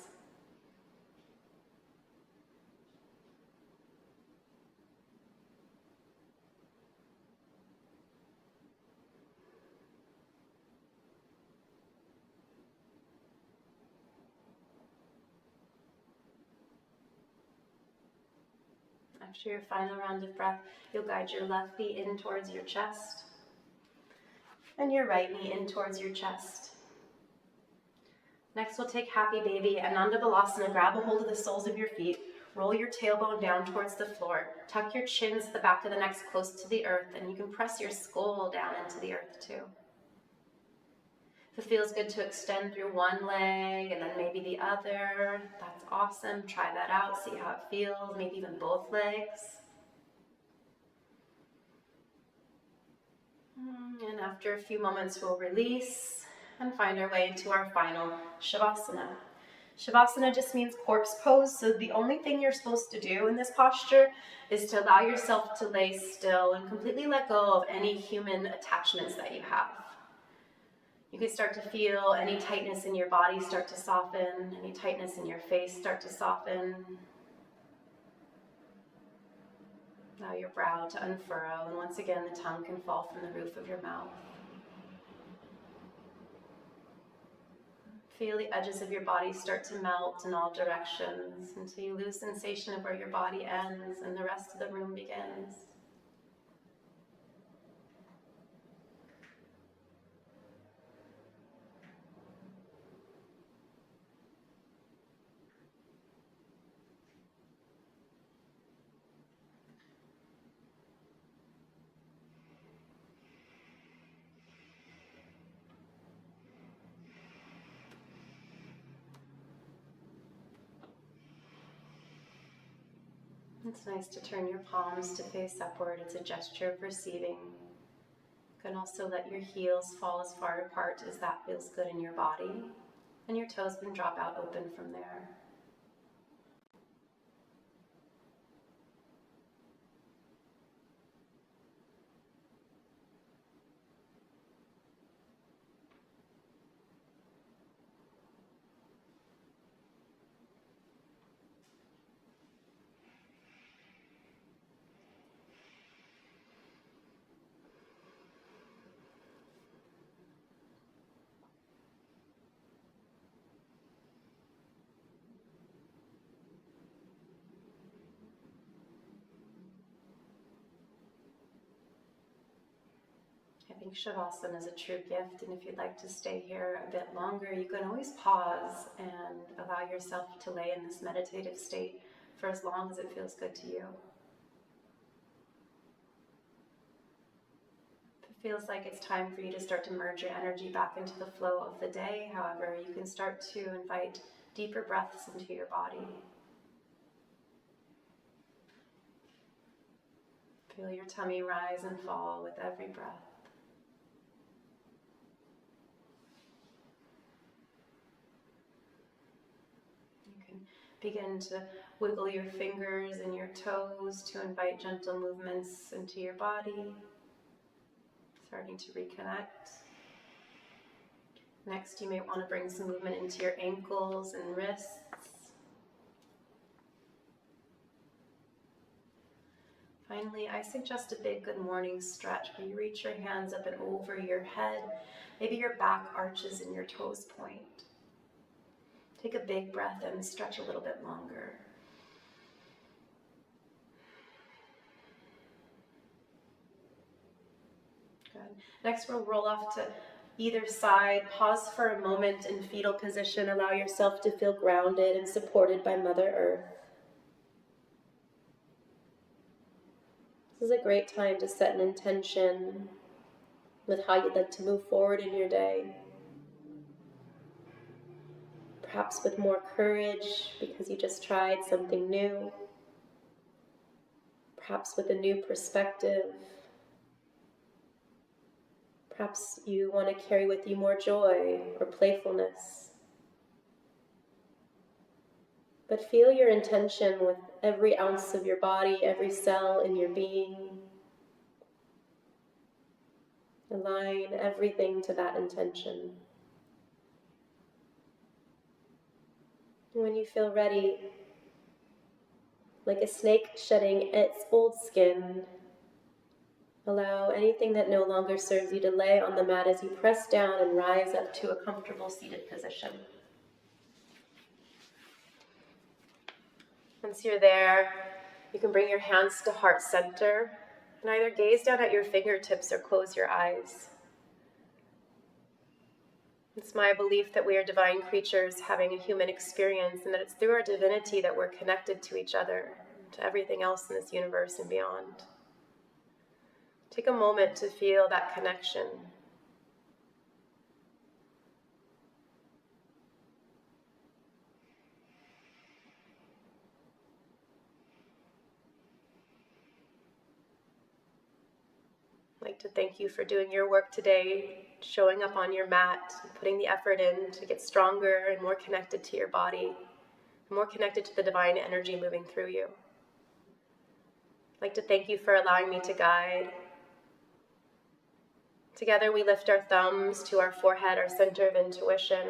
After your final round of breath, you'll guide your left knee in towards your chest and your right knee in towards your chest. Next, we'll take Happy Baby, Ananda Balasana. Grab a hold of the soles of your feet. Roll your tailbone down towards the floor. Tuck your chins to the back of the neck close to the earth, and you can press your skull down into the earth too. If it feels good to extend through one leg and then maybe the other, that's awesome. Try that out, see how it feels, maybe even both legs. And after a few moments, we'll release and find our way into our final Shavasana. Shavasana just means corpse pose, so the only thing you're supposed to do in this posture is to allow yourself to lay still and completely let go of any human attachments that you have. You can start to feel any tightness in your body start to soften, any tightness in your face start to soften. Allow your brow to unfurrow, and once again the tongue can fall from the roof of your mouth. Feel the edges of your body start to melt in all directions until you lose sensation of where your body ends and the rest of the room begins. It's nice to turn your palms to face upward. It's a gesture of receiving. You can also let your heels fall as far apart as that feels good in your body, and your toes can drop out open from there. I think Shavasana is a true gift, and if you'd like to stay here a bit longer, you can always pause and allow yourself to lay in this meditative state for as long as it feels good to you. If it feels like it's time for you to start to merge your energy back into the flow of the day, however, you can start to invite deeper breaths into your body. Feel your tummy rise and fall with every breath. You can begin to wiggle your fingers and your toes to invite gentle movements into your body, starting to reconnect. Next, you may want to bring some movement into your ankles and wrists. Finally, I suggest a big good morning stretch where you reach your hands up and over your head. Maybe your back arches and your toes point. Take a big breath and stretch a little bit longer. Good. Next, we'll roll off to either side. Pause for a moment in fetal position. Allow yourself to feel grounded and supported by Mother Earth. This is a great time to set an intention with how you'd like to move forward in your day. Perhaps with more courage because you just tried something new. Perhaps with a new perspective. Perhaps you want to carry with you more joy or playfulness. But feel your intention with every ounce of your body, every cell in your being. Align everything to that intention. When you feel ready, like a snake shedding its old skin, allow anything that no longer serves you to lay on the mat as you press down and rise up to a comfortable seated position. Once you're there, you can bring your hands to heart center and either gaze down at your fingertips or close your eyes. It's my belief that we are divine creatures having a human experience, and that it's through our divinity that we're connected to each other, to everything else in this universe and beyond. Take a moment to feel that connection. I'd like to thank you for doing your work today, showing up on your mat, putting the effort in to get stronger and more connected to your body, more connected to the divine energy moving through you. I'd like to thank you for allowing me to guide. Together we lift our thumbs to our forehead, our center of intuition.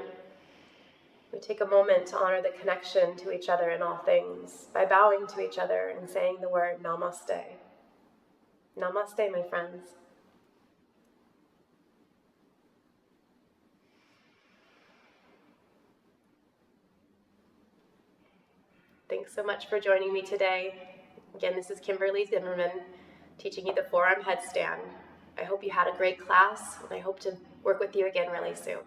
We take a moment to honor the connection to each other in all things by bowing to each other and saying the word namaste. Namaste, my friends. Thanks so much for joining me today. Again, this is Kimberly Zimmerman, teaching you the Forearm Headstand. I hope you had a great class, and I hope to work with you again really soon.